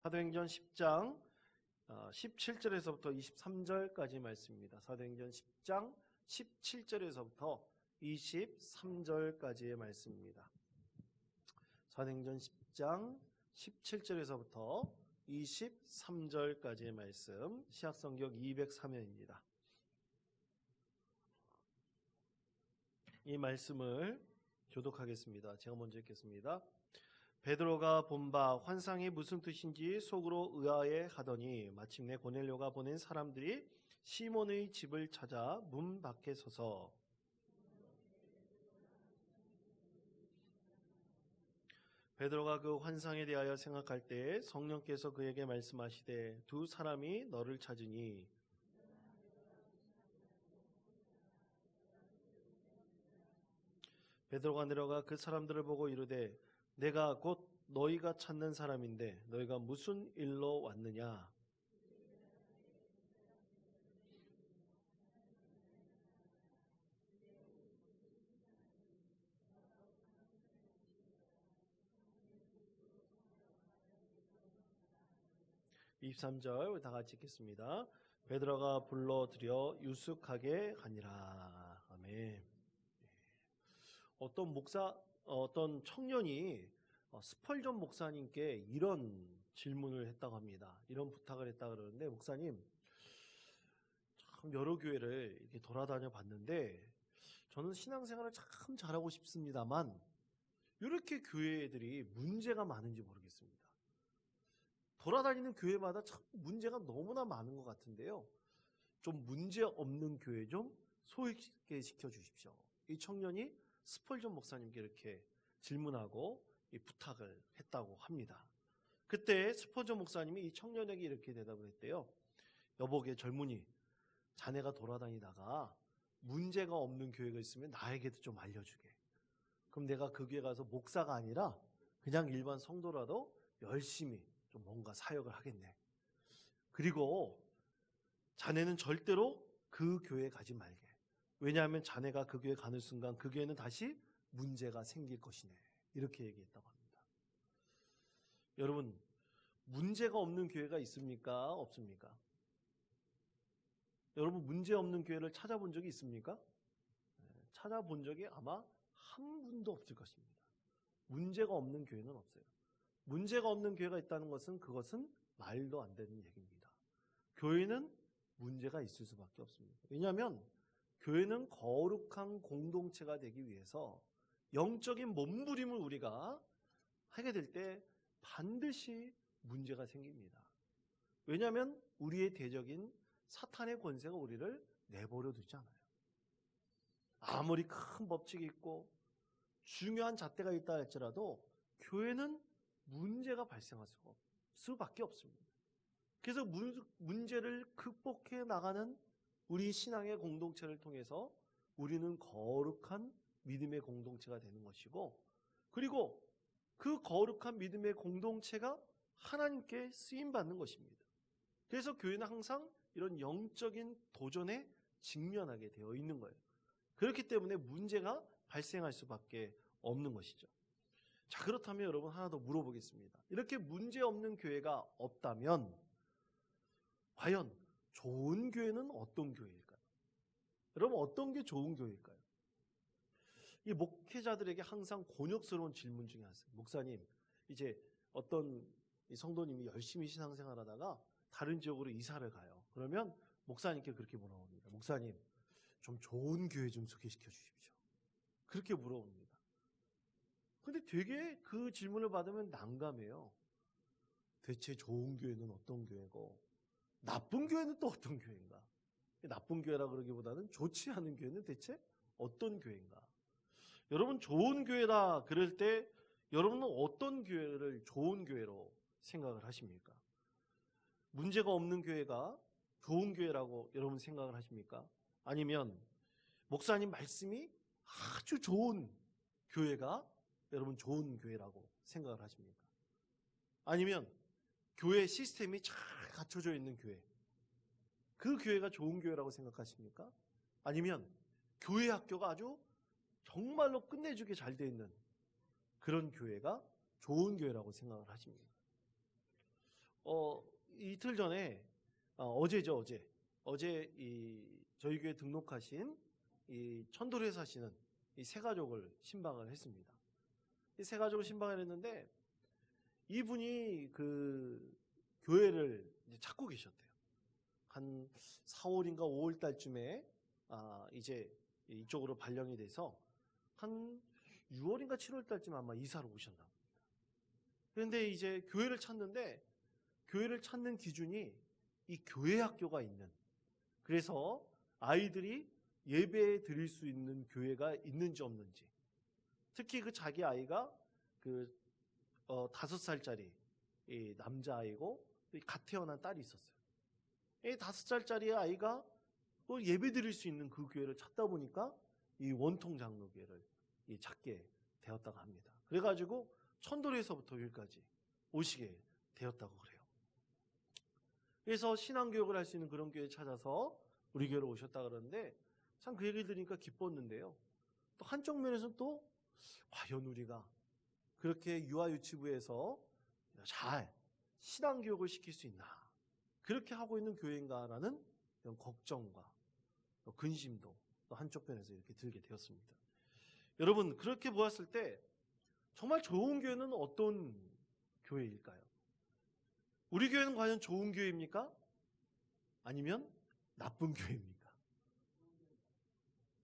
사도행전 10장 17절에서부터 23절까지 말씀입니다. 사도행전 10장 17절에서부터 23절까지의 말씀입니다. 사도행전 10장 17절에서부터 23절까지의 말씀, 시약성경 203면입니다. 이 말씀을 교독하겠습니다. 제가 먼저 읽겠습니다. 베드로가 본 바 환상이 무슨 뜻인지 속으로 의아해 하더니 마침내 고넬료가 보낸 사람들이 시몬의 집을 찾아 문 밖에 서서 베드로가 그 환상에 대하여 생각할 때 성령께서 그에게 말씀하시되 두 사람이 너를 찾으니 베드로가 내려가 그 사람들을 보고 이르되 내가 곧 너희가 찾는 사람인데 너희가 무슨 일로 왔느냐? (23절) 다 같이 읽겠습니다. 베드로가 불러들여 유숙하게 하니라. 아멘. 어떤 청년이 스펄전 목사님께 이런 질문을 했다고 합니다. 이런 부탁을 했다 그러는데, 목사님, 참 여러 교회를 이렇게 돌아다녀 봤는데 저는 신앙생활을 참 잘하고 싶습니다만 이렇게 교회들이 문제가 많은지 모르겠습니다. 돌아다니는 교회마다 참 문제가 너무나 많은 것 같은데요. 좀 문제 없는 교회 좀 소개시켜 주십시오. 이 청년이 스펄전 목사님께 이렇게 질문하고 이 부탁을 했다고 합니다. 그때 스펄전 목사님이 이 청년에게 이렇게 대답을 했대요. 여보게 젊은이, 자네가 돌아다니다가 문제가 없는 교회가 있으면 나에게도 좀 알려주게. 그럼 내가 그 교회 가서 목사가 아니라 그냥 일반 성도라도 열심히 좀 뭔가 사역을 하겠네. 그리고 자네는 절대로 그 교회에 가지 말게. 왜냐하면 자네가 그 교회 가는 순간 그 교회는 다시 문제가 생길 것이네. 이렇게 얘기했다고 합니다. 여러분, 문제가 없는 교회가 있습니까? 없습니까? 여러분, 문제 없는 교회를 찾아본 적이 있습니까? 찾아본 적이 아마 한 분도 없을 것입니다. 문제가 없는 교회는 없어요. 문제가 없는 교회가 있다는 것은 그것은 말도 안 되는 얘기입니다. 교회는 문제가 있을 수밖에 없습니다. 왜냐하면 교회는 거룩한 공동체가 되기 위해서 영적인 몸부림을 우리가 하게 될 때 반드시 문제가 생깁니다. 왜냐하면 우리의 대적인 사탄의 권세가 우리를 내버려 두지 않아요. 아무리 큰 법칙이 있고 중요한 잣대가 있다 할지라도 교회는 문제가 발생할 수밖에 없습니다. 그래서 문제를 극복해 나가는 우리 신앙의 공동체를 통해서 우리는 거룩한 믿음의 공동체가 되는 것이고, 그리고 그 거룩한 믿음의 공동체가 하나님께 쓰임받는 것입니다. 그래서 교회는 항상 이런 영적인 도전에 직면하게 되어 있는 거예요. 그렇기 때문에 문제가 발생할 수밖에 없는 것이죠. 자, 그렇다면 여러분 하나 더 물어보겠습니다. 이렇게 문제 없는 교회가 없다면 과연 좋은 교회는 어떤 교회일까요? 여러분, 어떤 게 좋은 교회일까요? 이 목회자들에게 항상 곤욕스러운 질문 중에 하나입니다. 목사님, 이제 어떤 성도님이 열심히 신앙생활 하다가 다른 지역으로 이사를 가요. 그러면 목사님께 그렇게 물어봅니다. 목사님, 좀 좋은 교회 좀 소개시켜 주십시오. 그렇게 물어봅니다. 근데 되게 그 질문을 받으면 난감해요. 대체 좋은 교회는 어떤 교회고 나쁜 교회는 또 어떤 교회인가? 나쁜 교회라 그러기보다는 좋지 않은 교회는 대체 어떤 교회인가? 여러분, 좋은 교회다 그럴 때 여러분은 어떤 교회를 좋은 교회로 생각을 하십니까? 문제가 없는 교회가 좋은 교회라고 여러분 생각을 하십니까? 아니면 목사님 말씀이 아주 좋은 교회가 여러분 좋은 교회라고 생각을 하십니까? 아니면 교회 시스템이 잘 갖춰져 있는 교회, 그 교회가 좋은 교회라고 생각하십니까? 아니면 교회 학교가 아주 정말로 끝내주게 잘 돼 있는 그런 교회가 좋은 교회라고 생각을 하십니까? 이틀 전에 어제죠, 어제 저희 교회 등록하신 이 천도리에 사시는 이 세 가족을 신방을 했습니다. 이 세 가족을 신방을 했는데 이분이 그 교회를 이제 찾고 계셨대요. 한 4월인가 5월 달쯤에 이제 이쪽으로 발령이 돼서 한 6월인가 7월 달쯤 아마 이사를 오셨나 봅니다. 그런데 이제 교회를 찾는데 교회를 찾는 기준이 이 교회 학교가 있는, 그래서 아이들이 예배 드릴 수 있는 교회가 있는지 없는지, 특히 그 자기 아이가 그 5살짜리 이 남자아이고 갓 태어난 딸이 있었어요. 이 5살짜리 아이가 또 예배 드릴 수 있는 그 교회를 찾다 보니까 이 원통 장로교회를 찾게 되었다고 합니다. 그래가지고 천도리에서부터 여기까지 오시게 되었다고 그래요. 그래서 신앙교육을 할 수 있는 그런 교회 찾아서 우리 교회로 오셨다 그러는데 참 그 얘기를 들으니까 기뻤는데요. 또 한쪽 면에서는 또 과연 우리가 그렇게 유아유치부에서 잘 신앙교육을 시킬 수 있나, 그렇게 하고 있는 교회인가라는 이런 걱정과 또 근심도 또 한쪽 편에서 이렇게 들게 되었습니다. 여러분, 그렇게 보았을 때 정말 좋은 교회는 어떤 교회일까요? 우리 교회는 과연 좋은 교회입니까? 아니면 나쁜 교회입니까?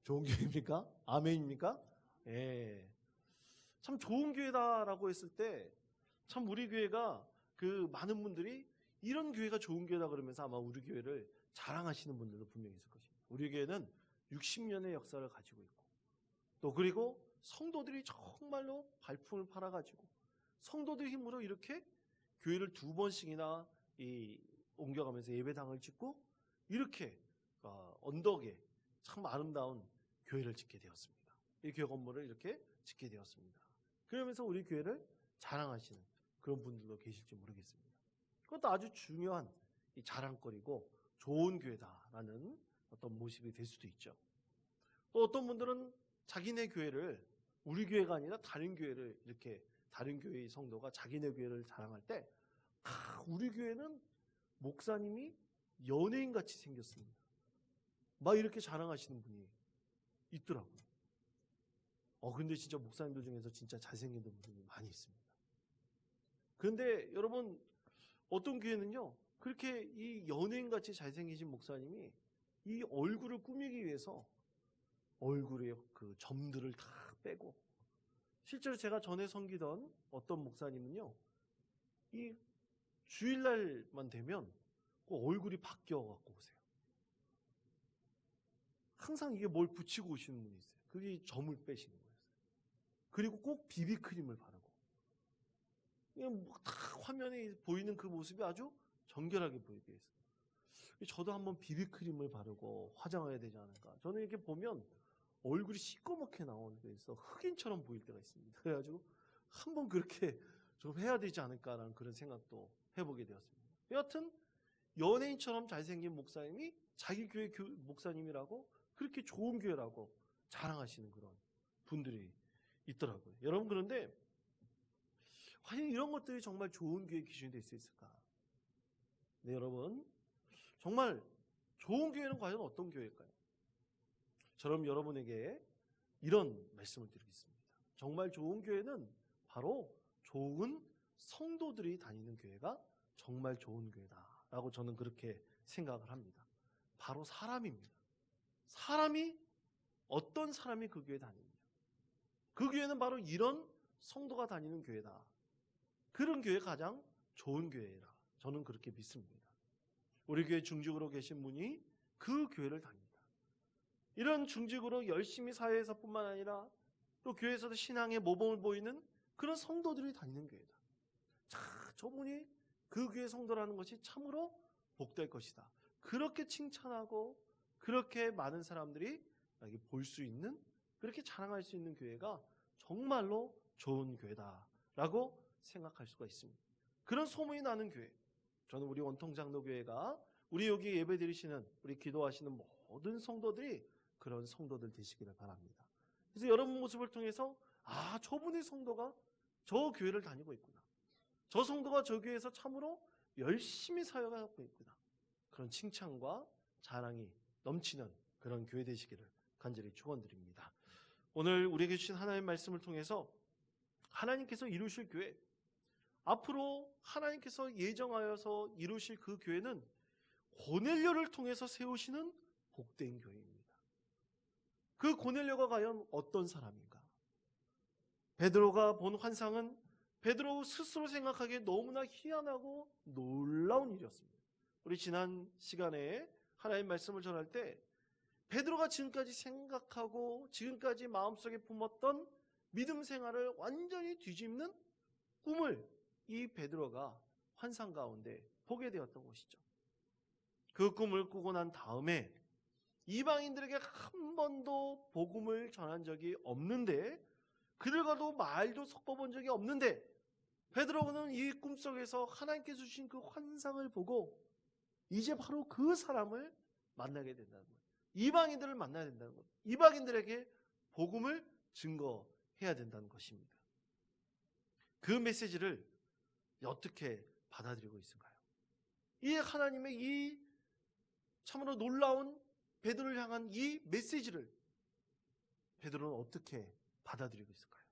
좋은 교회입니까? 아멘입니까? 예. 참 좋은 교회다라고 했을 때 참 우리 교회가 그 많은 분들이 이런 교회가 좋은 교회다 그러면서 아마 우리 교회를 자랑하시는 분들도 분명히 있을 것입니다. 우리 교회는 60년의 역사를 가지고 있고, 또 그리고 성도들이 정말로 발품을 팔아가지고 성도들 힘으로 이렇게 교회를 2번씩이나 옮겨가면서 예배당을 짓고 이렇게 언덕에 참 아름다운 교회를 짓게 되었습니다. 이 교회 건물을 이렇게 짓게 되었습니다. 그러면서 우리 교회를 자랑하시는 그런 분들도 계실지 모르겠습니다. 그것도 아주 중요한 자랑거리고 좋은 교회다라는 어떤 모습이 될 수도 있죠. 또 어떤 분들은 자기네 교회를, 우리 교회가 아니라 다른 교회를, 이렇게 다른 교회의 성도가 자기네 교회를 자랑할 때 우리 교회는 목사님이 연예인같이 생겼습니다, 막 이렇게 자랑하시는 분이 있더라고요. 근데 진짜 목사님들 중에서 진짜 잘생긴 분들이 많이 있습니다. 그런데 여러분, 어떤 교회는요, 그렇게 이 연예인같이 잘생기신 목사님이 이 얼굴을 꾸미기 위해서 얼굴에 그 점들을 다 빼고, 실제로 제가 전에 섬기던 어떤 목사님은요, 이 주일날만 되면 그 얼굴이 바뀌어갖고 오세요. 항상 이게 뭘 붙이고 오시는 분이 있어요. 그게 점을 빼시는 거예요. 그리고 꼭 비비크림을 바르고, 그냥 다 화면에 보이는 그 모습이 아주 정결하게 보이게 해서 저도 한번 비비크림을 바르고 화장해야 되지 않을까. 저는 이렇게 보면 얼굴이 시꺼멓게 나오는 데서 흑인처럼 보일 때가 있습니다. 그래가지고 한번 그렇게 좀 해야 되지 않을까라는 그런 생각도 해보게 되었습니다. 여하튼 연예인처럼 잘생긴 목사님이 자기 교회 목사님이라고 그렇게 좋은 교회라고 자랑하시는 그런 분들이 있더라고요. 여러분, 그런데 과연 이런 것들이 정말 좋은 교회 기준이 될 수 있을까? 네, 여러분, 정말 좋은 교회는 과연 어떤 교회일까요? 저는 여러분에게 이런 말씀을 드리겠습니다. 정말 좋은 교회는 바로 좋은 성도들이 다니는 교회가 정말 좋은 교회다라고 저는 그렇게 생각을 합니다. 바로 사람입니다. 사람이, 어떤 사람이 그 교회에 다닙니다. 그 교회는 바로 이런 성도가 다니는 교회다. 그런 교회가 가장 좋은 교회라 저는 그렇게 믿습니다. 우리 교회 중직으로 계신 분이 그 교회를 다닙니다. 이런 중직으로 열심히 사회에서뿐만 아니라 또 교회에서도 신앙의 모범을 보이는 그런 성도들이 다니는 교회다. 자, 저분이 그 교회 성도라는 것이 참으로 복될 것이다. 그렇게 칭찬하고 그렇게 많은 사람들이 볼 수 있는, 그렇게 자랑할 수 있는 교회가 정말로 좋은 교회다라고 생각할 수가 있습니다. 그런 소문이 나는 교회, 저는 우리 원통장로교회가 우리 여기 예배드리시는, 우리 기도하시는 모든 성도들이 그런 성도들 되시기를 바랍니다. 그래서 여러분 모습을 통해서 저분의 성도가 저 교회를 다니고 있구나, 저 성도가 저 교회에서 참으로 열심히 사역하고 있구나. 그런 칭찬과 자랑이 넘치는 그런 교회 되시기를 간절히 축원드립니다. 오늘 우리에게 주신 하나님의 말씀을 통해서 하나님께서 이루실 교회, 앞으로 하나님께서 예정하여서 이루실 그 교회는 고넬료를 통해서 세우시는 복된 교회입니다. 그 고넬료가 과연 어떤 사람인가? 베드로가 본 환상은 베드로 스스로 생각하기에 너무나 희한하고 놀라운 일이었습니다. 우리 지난 시간에 하나님의 말씀을 전할 때 베드로가 지금까지 생각하고 지금까지 마음속에 품었던 믿음 생활을 완전히 뒤집는 꿈을 이 베드로가 환상 가운데 보게 되었던 것이죠. 그 꿈을 꾸고 난 다음에 이방인들에게 한 번도 복음을 전한 적이 없는데, 그들과도 말도 섞어본 적이 없는데, 베드로는 이 꿈속에서 하나님께서 주신 그 환상을 보고 이제 바로 그 사람을 만나게 된다는 거예요. 이방인들을 만나야 된다는 거예요. 이방인들에게 복음을 증거해야 된다는 것입니다. 그 메시지를 어떻게 받아들이고 있을까요? 이 하나님의 이 참으로 놀라운 베드로를 향한 이 메시지를 베드로는 어떻게 받아들이고 있을까요?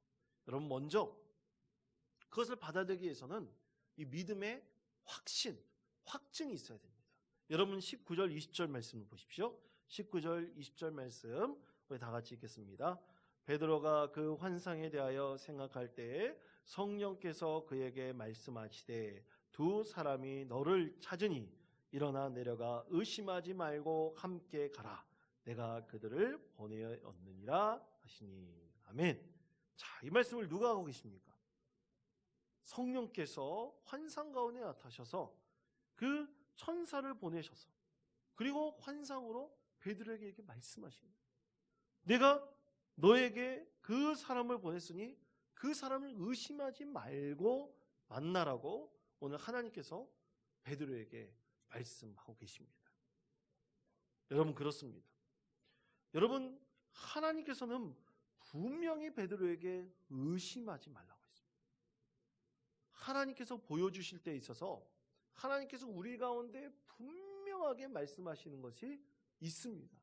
여러분, 먼저 그것을 받아들이기 위해서는 이 믿음의 확증이 있어야 됩니다. 여러분 19절 20절 말씀을 보십시오. 19절 20절 말씀 우리 다 같이 읽겠습니다. 베드로가 그 환상에 대하여 생각할 때에 성령께서 그에게 말씀하시되 두 사람이 너를 찾으니 일어나 내려가 의심하지 말고 함께 가라. 내가 그들을 보내었느니라 하시니. 아멘. 자, 이 말씀을 누가 하고 계십니까? 성령께서 환상 가운데 나타나셔서 그 천사를 보내셔서 그리고 환상으로 베드로에게 이렇게 말씀하십니다. 내가 너에게 그 사람을 보냈으니 그 사람을 의심하지 말고 만나라고 오늘 하나님께서 베드로에게 말씀하고 계십니다. 여러분, 그렇습니다. 여러분, 하나님께서는 분명히 베드로에게 의심하지 말라고 했습니다. 하나님께서 보여주실 때에 있어서 하나님께서 우리 가운데 분명하게 말씀하시는 것이 있습니다.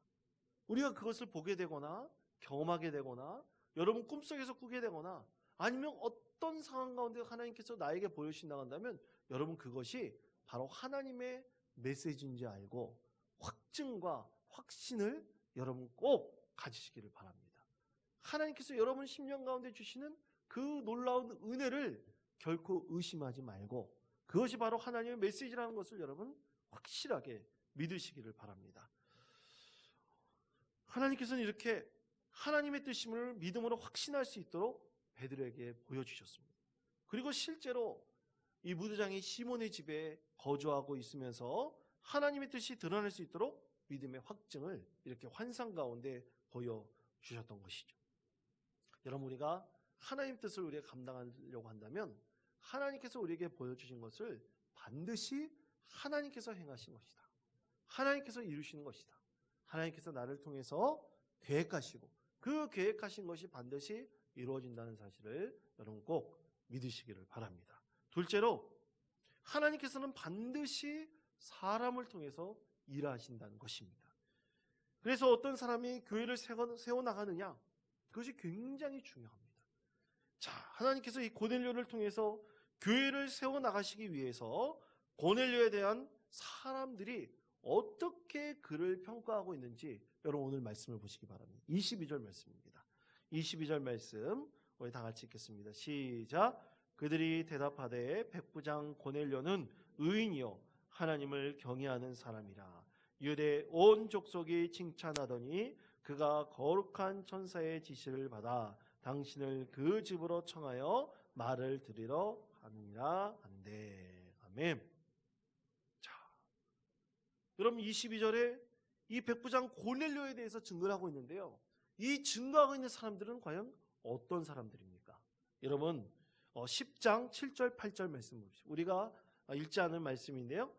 우리가 그것을 보게 되거나 경험하게 되거나 여러분 꿈속에서 꾸게 되거나 아니면 어떤 상황 가운데 하나님께서 나에게 보여주신다고 한다면 여러분 그것이 바로 하나님의 메시지인지 알고 확증과 확신을 여러분 꼭 가지시기를 바랍니다. 하나님께서 여러분 심령 가운데 주시는 그 놀라운 은혜를 결코 의심하지 말고 그것이 바로 하나님의 메시지라는 것을 여러분 확실하게 믿으시기를 바랍니다. 하나님께서는 이렇게 하나님의 뜻임을 믿음으로 확신할 수 있도록 베드로에게 보여주셨습니다. 그리고 실제로 이 무드장이 시몬의 집에 거주하고 있으면서 하나님의 뜻이 드러날 수 있도록 믿음의 확증을 이렇게 환상 가운데 보여주셨던 것이죠. 여러분, 우리가 하나님의 뜻을 우리가 감당하려고 한다면 하나님께서 우리에게 보여주신 것을 반드시 하나님께서 행하신 것이다. 하나님께서 이루시는 것이다. 하나님께서 나를 통해서 계획하시고 그 계획하신 것이 반드시 이루어진다는 사실을 여러분 꼭 믿으시기를 바랍니다. 둘째로 하나님께서는 반드시 사람을 통해서 일하신다는 것입니다. 그래서 어떤 사람이 교회를 세워나가느냐, 그것이 굉장히 중요합니다. 자, 하나님께서 이 고넬료를 통해서 교회를 세워나가시기 위해서 고넬료에 대한 사람들이 어떻게 그를 평가하고 있는지 여러분 오늘 말씀을 보시기 바랍니다. 22절 말씀입니다. 22절 말씀 우리 다 같이 읽겠습니다. 시작. 그들이 대답하되 백부장 고넬료는 의인이요 하나님을 경외하는 사람이라. 유대 온 족속이 칭찬하더니 그가 거룩한 천사의 지시를 받아 당신을 그 집으로 청하여 말을 들으러 가느니라 한대. 아멘. 자, 여러분 22절에 이 백부장 고넬료에 대해서 증거를 하고 있는데요. 이 증거하고 있는 사람들은 과연 어떤 사람들입니까? 여러분 10장 7절 8절 말씀 봅시다. 우리가 읽지 않은 말씀인데요.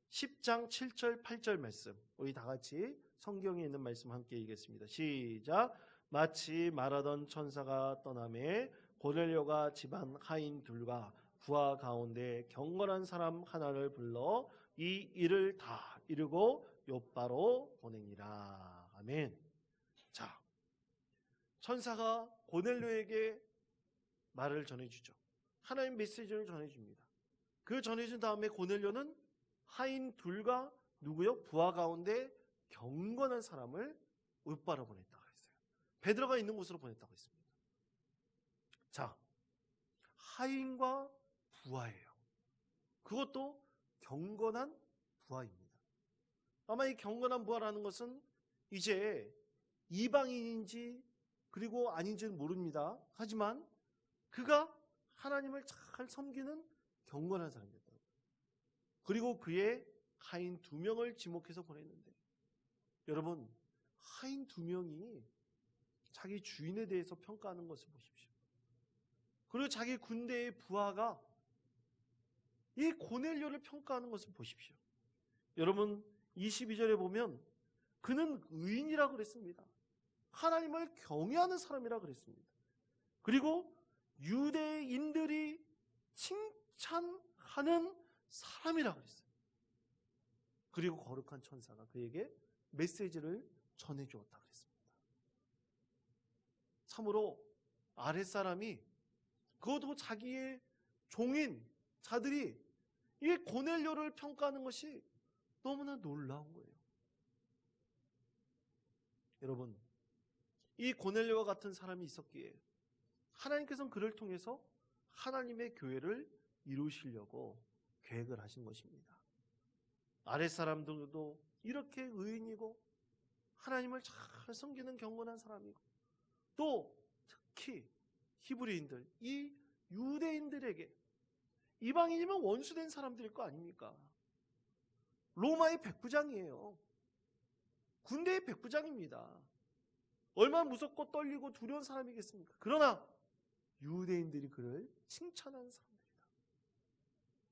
10장 7절 8절 말씀 우리 다 같이 성경에 있는 말씀 함께 읽겠습니다. 시작. 마치 말하던 천사가 떠나매 고넬료가 집안 하인들과 부하 가운데 경건한 사람 하나를 불러 이 일을 다 이루고 요바로 보내니라. 아멘. 자, 천사가 고넬료에게 말을 전해주죠. 하나님 메시지를 전해줍니다. 그 전해준 다음에 고넬료는 하인 둘과 누구요? 부하 가운데 경건한 사람을 요바로 보냈다고 했어요. 베드로가 있는 곳으로 보냈다고 했습니다. 자, 하인과 부하예요. 그것도 경건한 부하입니다. 아마 이 경건한 부하라는 것은 이제 이방인인지 그리고 아닌지는 모릅니다. 하지만 그가 하나님을 잘 섬기는 경건한 사람이었다. 그리고 그의 하인 2명을 지목해서 보냈는데, 여러분, 하인 2명이 자기 주인에 대해서 평가하는 것을 보십시오. 그리고 자기 군대의 부하가 이 고넬료를 평가하는 것을 보십시오. 여러분, 22절에 보면 그는 의인이라고 그랬습니다. 하나님을 경외하는 사람이라고 그랬습니다. 그리고 유대인들이 칭찬하는 사람이라고 그랬어요. 그리고 거룩한 천사가 그에게 메시지를 전해주었다고 그랬습니다. 참으로 아랫사람이, 그것도 자기의 종인 자들이 이 고넬료를 평가하는 것이 너무나 놀라운 거예요. 여러분, 이 고넬료와 같은 사람이 있었기에 하나님께서는 그를 통해서 하나님의 교회를 이루시려고 계획을 하신 것입니다. 아랫사람들도 이렇게 의인이고 하나님을 잘 섬기는 경건한 사람이고, 또 특히 히브리인들, 이 유대인들에게, 이방인이면 원수된 사람들일 거 아닙니까? 로마의 백부장이에요. 군대의 백부장입니다. 얼마나 무섭고 떨리고 두려운 사람이겠습니까? 그러나 유대인들이 그를 칭찬하는 사람들이다.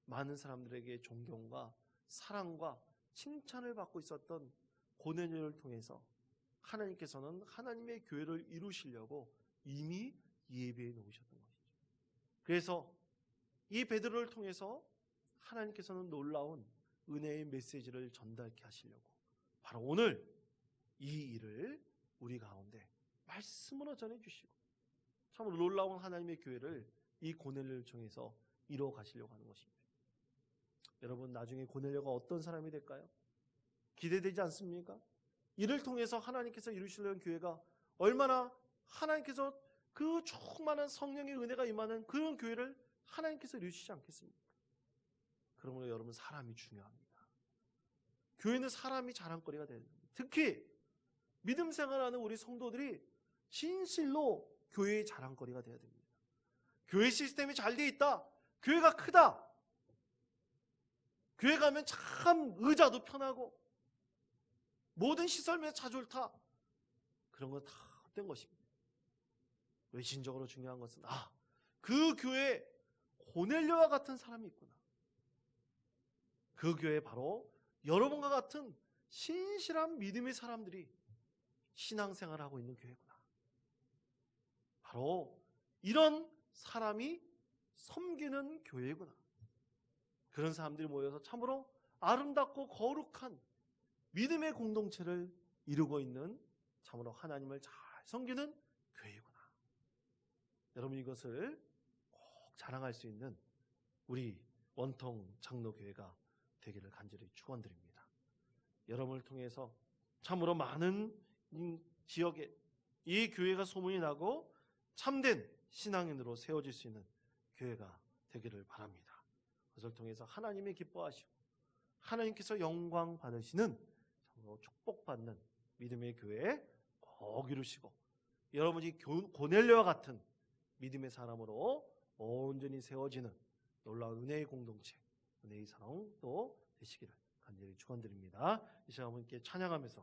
많은 사람들에게 존경과 사랑과 칭찬을 받고 있었던 고넬료를 통해서 하나님께서는 하나님의 교회를 이루시려고 이미 예비해 놓으셨던 것이죠. 그래서 이 베드로를 통해서 하나님께서는 놀라운 은혜의 메시지를 전달케 하시려고 바로 오늘 이 일을 우리 가운데 말씀으로 전해주시고 참으로 놀라운 하나님의 교회를 이 고넬료를 통해서 이루어 가시려고 하는 것입니다. 여러분, 나중에 고넬료가 어떤 사람이 될까요? 기대되지 않습니까? 이를 통해서 하나님께서 이루시려는 교회가 얼마나 하나님께서 그 충만한 성령의 은혜가 임하는 그런 교회를 하나님께서 이루시지 않겠습니까? 그러므로 여러분, 사람이 중요합니다. 교회는 사람이 자랑거리가 돼야 됩니다. 특히 믿음 생활하는 우리 성도들이 진실로 교회의 자랑거리가 돼야 됩니다. 교회 시스템이 잘 돼 있다, 교회가 크다, 교회 가면 참 의자도 편하고 모든 시설면서 차 좋다, 그런 건 다 헛된 것입니다. 외신적으로 중요한 것은 그 교회에 고넬료와 같은 사람이 있구나. 그 교회에 바로 여러분과 같은 신실한 믿음의 사람들이 신앙생활을 하고 있는 교회구나. 바로 이런 사람이 섬기는 교회구나. 그런 사람들이 모여서 참으로 아름답고 거룩한 믿음의 공동체를 이루고 있는 참으로 하나님을 잘 섬기는 교회구나. 여러분, 이것을 꼭 자랑할 수 있는 우리 원통 장로교회가 되기를 간절히 축원드립니다. 여러분을 통해서 참으로 많은 지역에 이 교회가 소문이 나고 참된 신앙인으로 세워질 수 있는 교회가 되기를 바랍니다. 그것을 통해서 하나님이 기뻐하시고 하나님께서 영광 받으시는 참으로 축복받는 믿음의 교회 꼭 이루시고, 여러분이 고넬료와 같은 믿음의 사람으로 온전히 세워지는 놀라운 은혜의 공동체, 은혜의 사랑도 되시기를 간절히 축원드립니다. 이 시간 함께 찬양하면서